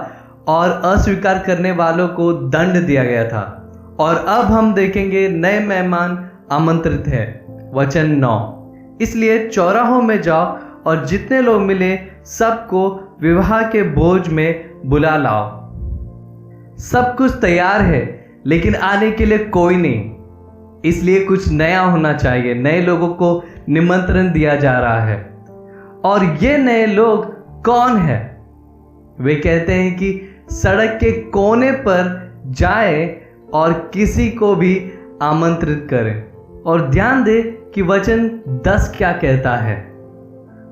और अस्वीकार करने वालों को दंड दिया गया था। और अब हम देखेंगे नए मेहमान आमंत्रित है। वचन 9, इसलिए चौराहों में जाओ और जितने लोग मिले सबको विवाह के भोज में बुला लाओ। सब कुछ तैयार है लेकिन आने के लिए कोई नहीं, इसलिए कुछ नया होना चाहिए। नए लोगों को निमंत्रण दिया जा रहा है। और ये नए लोग कौन है? वे कहते हैं कि सड़क के कोने पर जाएं और किसी को भी आमंत्रित करें। और ध्यान दें कि वचन 10 क्या कहता है।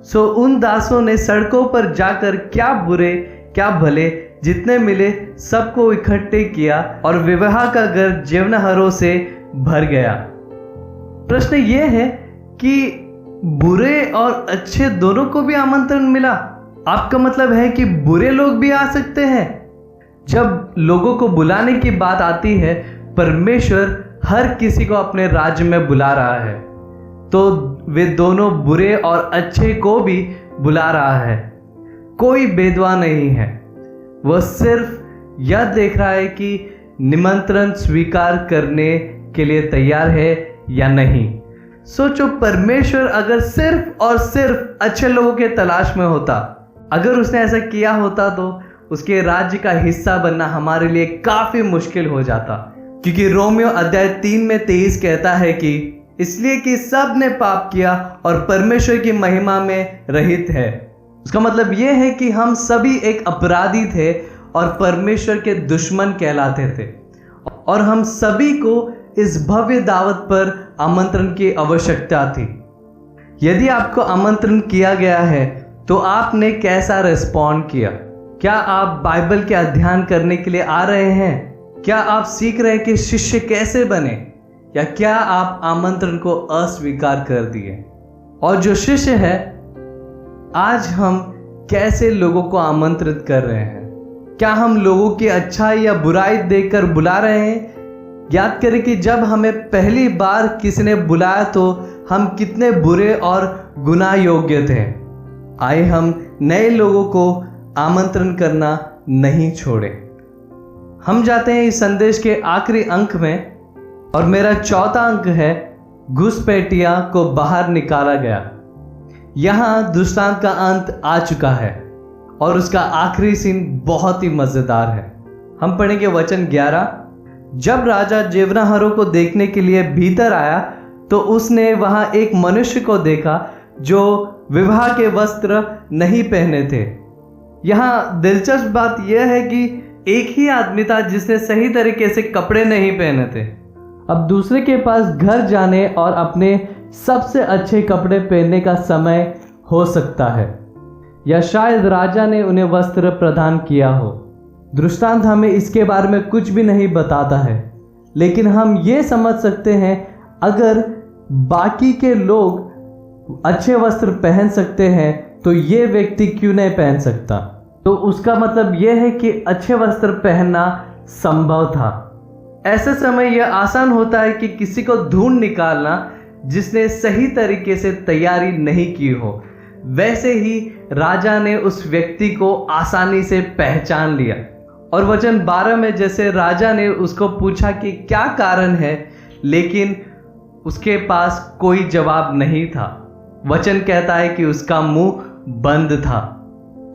सो उन दासों ने सड़कों पर जाकर क्या बुरे क्या भले जितने मिले सबको इकट्ठे किया और विवाह का घर जेवनाहरों से भर गया। प्रश्न यह है कि बुरे और अच्छे दोनों को भी आमंत्रण मिला। आपका मतलब है कि बुरे लोग भी आ सकते हैं? जब लोगों को बुलाने की बात आती है, परमेश्वर हर किसी को अपने राज्य में बुला रहा है, तो वे दोनों बुरे और अच्छे को भी बुला रहा है। कोई भेदभाव नहीं है। वह सिर्फ यह देख रहा है कि निमंत्रण स्वीकार करने के लिए तैयार है या नहीं। सोचो, परमेश्वर अगर सिर्फ और सिर्फ अच्छे लोगों के तलाश में होता, अगर उसने ऐसा किया होता तो उसके राज्य का हिस्सा बनना हमारे लिए काफी मुश्किल हो जाता। क्योंकि रोमियो अध्याय 3 में 23 कहता है कि इसलिए कि सब ने पाप किया और परमेश्वर की महिमा में रहित है। उसका मतलब यह है कि हम सभी एक अपराधी थे और परमेश्वर के दुश्मन कहलाते थे, और हम सभी को इस भव्य दावत पर आमंत्रण की आवश्यकता थी। यदि आपको आमंत्रण किया गया है तो आपने कैसा रिस्पॉन्ड किया? क्या आप बाइबल के अध्ययन करने के लिए आ रहे हैं? क्या आप सीख रहे हैं कि शिष्य कैसे बने? या क्या आप आमंत्रण को अस्वीकार कर दिए? और जो शिष्य है, आज हम कैसे लोगों को आमंत्रित कर रहे हैं? क्या हम लोगों की अच्छाई या बुराई देखकर बुला रहे हैं? याद करें कि जब हमें पहली बार किसी ने बुलाया तो हम कितने बुरे और गुनाह योग्य थे। आए हम नए लोगों को आमंत्रण करना नहीं छोड़े। हम जाते हैं इस संदेश के आखिरी अंक में, और मेरा चौथा अंक है घुसपैठिया को बाहर निकाला गया। यहाँ दृष्टांत का अंत आ चुका है और उसका आखिरी सीन बहुत ही मजेदार है। हम पढ़ेंगे वचन 11। जब राजा जेवनाहरों को देखने के लिए भीतर आया तो उसने वहां एक मनुष्य को देखा जो विवाह के वस्त्र नहीं पहने थे। यहाँ दिलचस्प बात यह है कि एक ही आदमी था जिसने सही तरीके से कपड़े नहीं पहने थे। अब दूसरे के पास घर जाने और अपने सबसे अच्छे कपड़े पहनने का समय हो सकता है, या शायद राजा ने उन्हें वस्त्र प्रदान किया हो। दृष्टांत हमें इसके बारे में कुछ भी नहीं बताता है, लेकिन हम ये समझ सकते हैं अगर बाकी के लोग अच्छे वस्त्र पहन सकते हैं तो ये व्यक्ति क्यों नहीं पहन सकता। तो उसका मतलब यह है कि अच्छे वस्त्र पहनना संभव था। ऐसे समय यह आसान होता है कि किसी को ढूंढ निकालना जिसने सही तरीके से तैयारी नहीं की हो। वैसे ही राजा ने उस व्यक्ति को आसानी से पहचान लिया। और वचन 12 में जैसे राजा ने उसको पूछा कि क्या कारण है, लेकिन उसके पास कोई जवाब नहीं था। वचन कहता है कि उसका मुंह बंद था।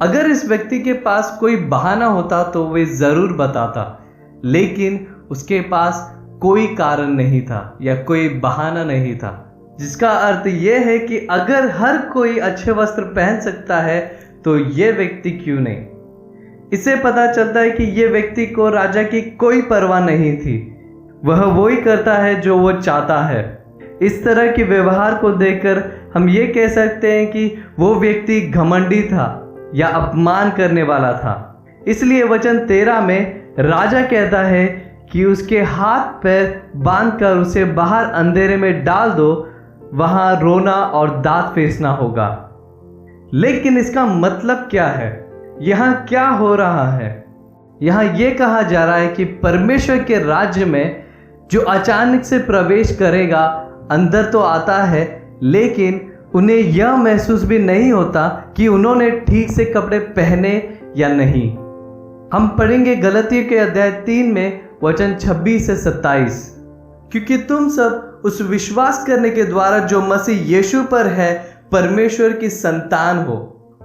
अगर इस व्यक्ति के पास कोई बहाना होता तो वे जरूर बताता, लेकिन उसके पास कोई कारण नहीं था या कोई बहाना नहीं था, जिसका अर्थ यह है कि अगर हर कोई अच्छे वस्त्र पहन सकता है तो ये व्यक्ति क्यों नहीं। इससे पता चलता है कि ये व्यक्ति को राजा की कोई परवाह नहीं थी। वह वही करता है जो वो चाहता है। इस तरह के व्यवहार को देखकर हम ये कह सकते हैं कि वो व्यक्ति घमंडी था या अपमान करने वाला था। इसलिए वचन 13 में राजा कहता है कि उसके हाथ पैर बांधकर उसे बाहर अंधेरे में डाल दो, वहां रोना और दांत फेंसना होगा। लेकिन इसका मतलब क्या है? यहाँ क्या हो रहा है? यहाँ ये कहा जा रहा है कि परमेश्वर के राज्य में जो अचानक से प्रवेश करेगा, अंदर तो आता है, लेकिन उन्हें यह महसूस भी नहीं होता कि उन्होंने ठीक से कपड़े पहने या नहीं। हम पढ़ेंगे गलतियों के अध्याय 3 में वचन 26 से 27। क्योंकि तुम सब उस विश्वास करने के द्वारा जो मसीह यीशु पर है परमेश्वर की संतान हो,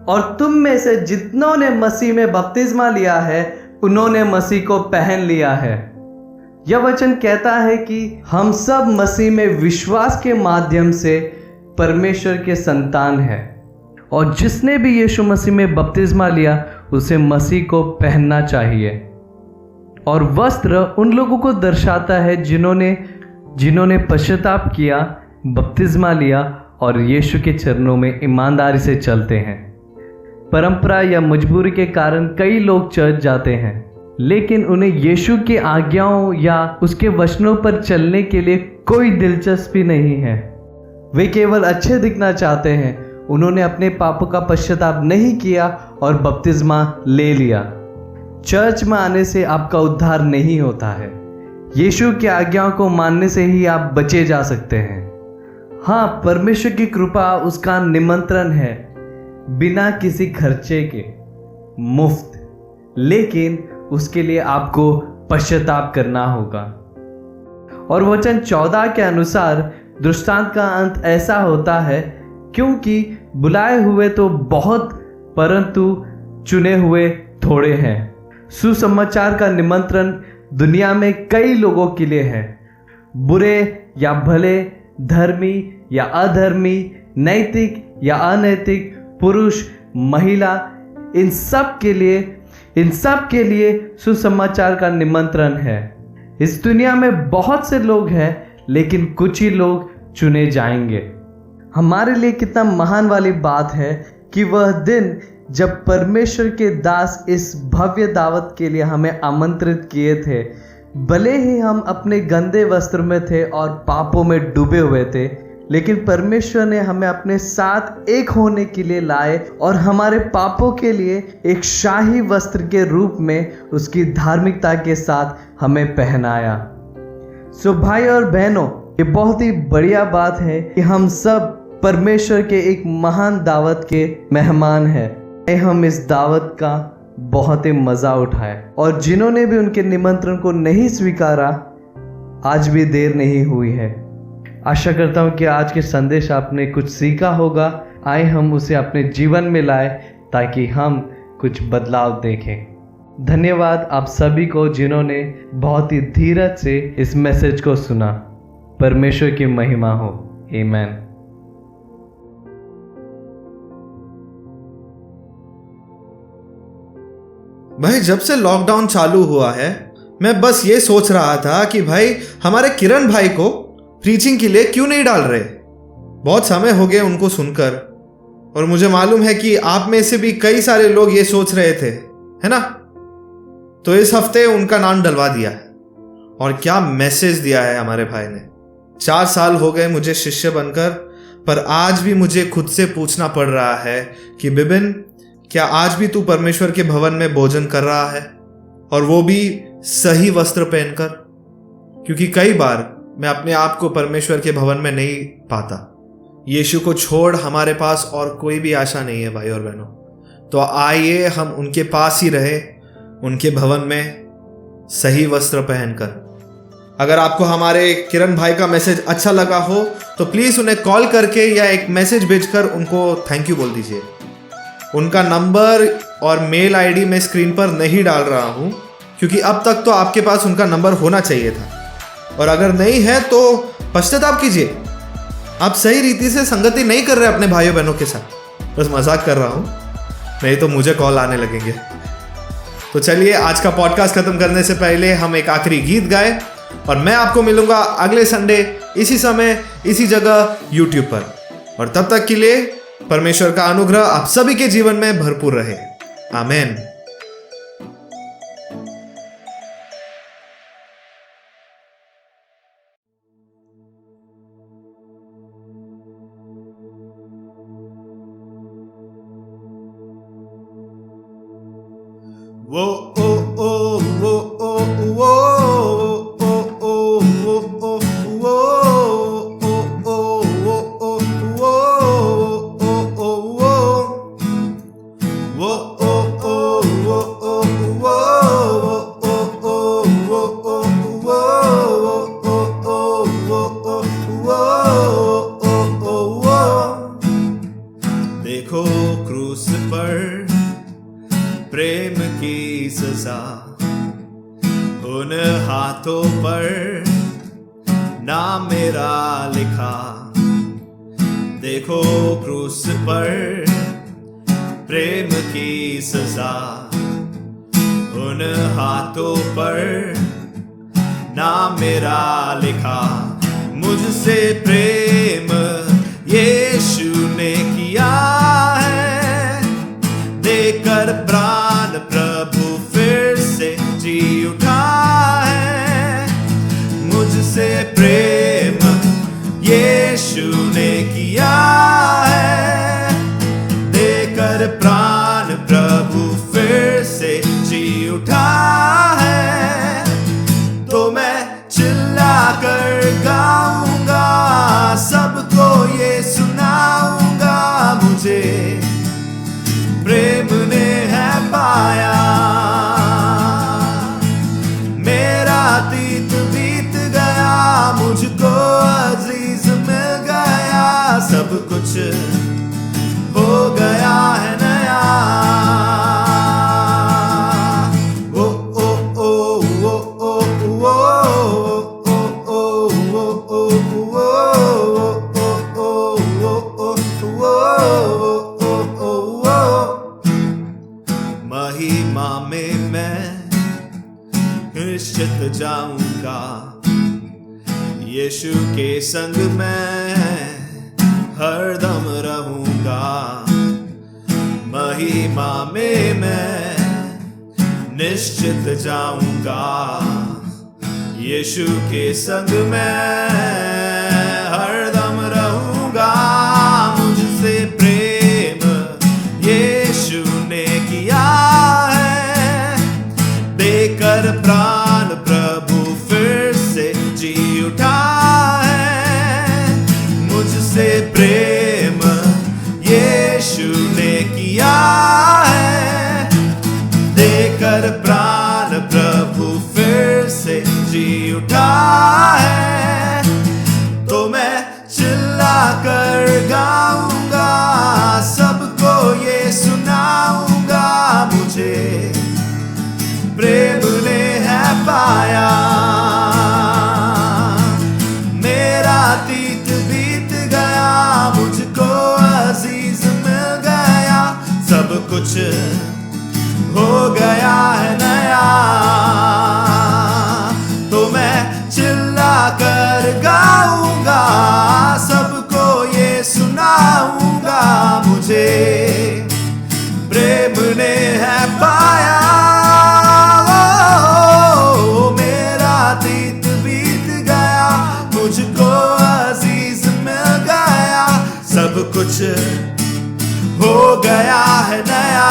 और तुम में से जितनों ने मसीह में बपतिस्मा लिया है उन्होंने मसीह को पहन लिया है। यह वचन कहता है कि हम सब मसीह में विश्वास के माध्यम से परमेश्वर के संतान हैं, और जिसने भी यीशु मसीह में बपतिस्मा लिया उसे मसीह को पहनना चाहिए। और वस्त्र उन लोगों को दर्शाता है जिन्होंने पश्चाताप किया, बपतिस्मा लिया और यीशु के चरणों में ईमानदारी से चलते हैं। परंपरा या मजबूरी के कारण कई लोग चर्च जाते हैं, लेकिन उन्हें यीशु की आज्ञाओं या उसके वचनों पर चलने के लिए कोई दिलचस्पी नहीं है। वे केवल अच्छे दिखना चाहते हैं। उन्होंने अपने पापों का पश्चाताप नहीं किया और बपतिस्मा ले लिया। चर्च में आने से आपका उद्धार नहीं होता है। यीशु की आज्ञाओं को मानने से ही आप बचे जा सकते हैं। हाँ, परमेश्वर की कृपा उसका निमंत्रण है, बिना किसी खर्चे के, मुफ्त, लेकिन उसके लिए आपको पश्चाताप करना होगा। और वचन 14 के अनुसार दृष्टांत का अंत ऐसा होता है, क्योंकि बुलाए हुए तो बहुत परंतु चुने हुए थोड़े हैं। सुसमाचार का निमंत्रण दुनिया में कई लोगों के लिए है। बुरे या भले, धर्मी या अधर्मी, नैतिक या अनैतिक, पुरुष, महिला, इन सब के लिए सुसमाचार का निमंत्रण है। इस दुनिया में बहुत से लोग हैं, लेकिन कुछ ही लोग चुने जाएंगे। हमारे लिए कितना महान वाली बात है कि वह दिन जब परमेश्वर के दास इस भव्य दावत के लिए हमें आमंत्रित किए थे, भले ही हम अपने गंदे वस्त्र में थे और पापों में डूबे हुए थे, लेकिन परमेश्वर ने हमें अपने साथ एक होने के लिए लाए और हमारे पापों के लिए एक शाही वस्त्र के रूप में उसकी धार्मिकता के साथ हमें पहनाया। सो भाई और बहनों, ये बहुत ही बढ़िया बात है कि हम सब परमेश्वर के एक महान दावत के मेहमान हैं। हम इस दावत का बहुत ही मज़ा उठाए, और जिन्होंने भी उनके निमंत्रण को नहीं स्वीकारा, आज भी देर नहीं हुई है। आशा करता हूँ कि आज के संदेश आपने कुछ सीखा होगा। आए हम उसे अपने जीवन में लाए ताकि हम कुछ बदलाव देखें। धन्यवाद आप सभी को जिन्होंने बहुत ही धीरज से इस मैसेज को सुना। परमेश्वर की महिमा हो। आमीन। भाई, जब से लॉकडाउन चालू हुआ है, मैं बस ये सोच रहा था कि भाई हमारे किरण भाई को प्रीचिंग के लिए क्यों नहीं डाल रहे। बहुत समय हो गए उनको सुनकर, और मुझे मालूम है कि आप में से भी कई सारे लोग ये सोच रहे थे, है ना? तो इस हफ्ते उनका नाम डलवा दिया है। और क्या मैसेज दिया है हमारे भाई ने। 4 साल हो गए मुझे शिष्य बनकर, पर आज भी मुझे खुद से पूछना पड़ रहा है कि बिबिन, क्या आज भी तू परमेश्वर के भवन में भोजन कर रहा है, और वो भी सही वस्त्र पहनकर? क्योंकि कई बार मैं अपने आप को परमेश्वर के भवन में नहीं पाता। यीशु को छोड़ हमारे पास और कोई भी आशा नहीं है भाई और बहनों। तो आइए हम उनके पास ही रहे, उनके भवन में सही वस्त्र पहनकर। अगर आपको हमारे किरण भाई का मैसेज अच्छा लगा हो तो प्लीज़ उन्हें कॉल करके या एक मैसेज भेजकर उनको थैंक यू बोल दीजिए। उनका नंबर और मेल आईडी मैं स्क्रीन पर नहीं डाल रहा हूँ, क्योंकि अब तक तो आपके पास उनका नंबर होना चाहिए था, और अगर नहीं है तो पश्चाताप कीजिए। आप सही रीति से संगति नहीं कर रहे अपने भाइयों बहनों के साथ। बस मजाक कर रहा हूँ, नहीं तो मुझे कॉल आने लगेंगे। तो चलिए, आज का पॉडकास्ट खत्म करने से पहले हम एक आखिरी गीत गाए, और मैं आपको मिलूंगा अगले संडे इसी समय इसी जगह यूट्यूब पर। और तब तक के लिए परमेश्वर का अनुग्रह आप सभी के जीवन में भरपूर रहे। आमीन। वो ओ ओ वो ओ वो देखो क्रूस पर प्रेम की सजा, उन हाथों पर नाम मेरा लिखा। देखो क्रूस पर प्रेम की सजा उन हाथों पर नाम मेरा लिखा। मुझसे प्रेम यीशु ने किया है, देकर प्राण प्रभु फिर से जी उठा है। मुझसे प्रेम यीशु ने किया है, देकर प्राण प्रभु फिर से जी उठा है। तो मैं चिल्ला कर गाऊंगा, सबको ये सुनाऊंगा, मुझे प्रेम ने है पाया। मेरा अतीत बीत गया, मुझको अजीज मिल गया, सब कुछ हो गया है नया। ओ ओ ओ ओ ओ ओ महिमा में मैं निश्चित जाऊंगा, यीशु के संग मैं हरदम रहूंगा। महिमा में मैं निश्चित जाऊंगा, यीशु के संग मैं हरदम रहूंगा। मुझसे प्रेम यीशु ने किया है, देकर प्राण प्रभु फिर से जी उठा है। मुझसे प्रेम यीशु ने किया है, देकर प्राण प्रभु फिर से जी उठा है। तो मैं चिल्ला कर गाऊंगा, सबको ये सुनाऊंगा, मुझे प्रेम ने है पाया। मेरा अतीत बीत गया, मुझको अजीज मिल गया, सब कुछ हो गया है नया। तो मैं चिल्ला कर गाऊंगा, सबको ये सुनाऊंगा, मुझे प्रेम ने है पाया। मेरा अतीत बीत गया, मुझको अजीज मिल गया, सब कुछ हो गया है नया।